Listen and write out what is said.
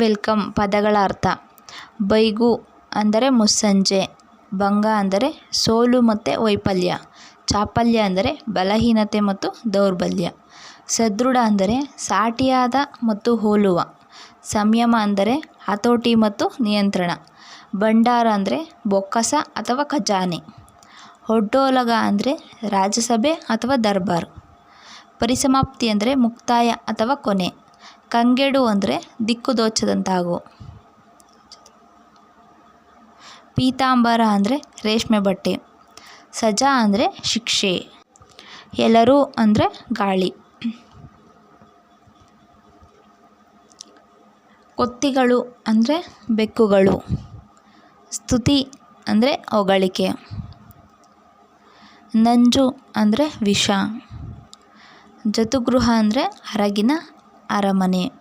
Welcome ಪದಗಳ ಅರ್ಥ. ಬೈಗು ಅಂದರೆ ಮುಸ್ಸಂಜೆ. ಭಂಗ ಅಂದರೆ ಸೋಲು ಮತ್ತು ವೈಫಲ್ಯ. ಚಾಪಲ್ಯ ಅಂದರೆ ಬಲಹೀನತೆ ಮತ್ತು ದೌರ್ಬಲ್ಯ. ಸದೃಢ ಅಂದರೆ ಸಾಟಿಯಾದ ಮತ್ತು ಹೋಲುವ. ಸಂಯಮ ಅಂದರೆ ಹತೋಟಿ ಮತ್ತು ನಿಯಂತ್ರಣ. ಭಂಡಾರ ಅಂದರೆ ಬೊಕ್ಕಸ ಅಥವಾ ಖಜಾನೆ. ಒಡ್ಡೋಲಗ ಅಂದರೆ ರಾಜಸಭೆ ಅಥವಾ ದರ್ಬಾರ್. ಪರಿಸಮಾಪ್ತಿ ಅಂದರೆ ಮುಕ್ತಾಯ ಅಥವಾ ಕೊನೆ. ಕಂಗೆಡು ಅಂದರೆ ದಿಕ್ಕುದೋಚದಂತಾಗು. ಪೀತಾಂಬರ ಅಂದರೆ ರೇಷ್ಮೆ ಬಟ್ಟೆ. ಸಜಾ ಅಂದರೆ ಶಿಕ್ಷೆ. ಎಲ್ಲರೂ ಅಂದರೆ ಗಾಳಿ. ಕೊತ್ತಿಗಳು ಅಂದರೆ ಬೆಕ್ಕುಗಳು. ಸ್ತುತಿ ಅಂದರೆ ಹೊಗಳಿಕೆ. ನಂಜು ಅಂದರೆ ವಿಷ. ಜತುಗೃಹ ಅಂದರೆ ಹೊರಗಿನ ಅರಮನೆ.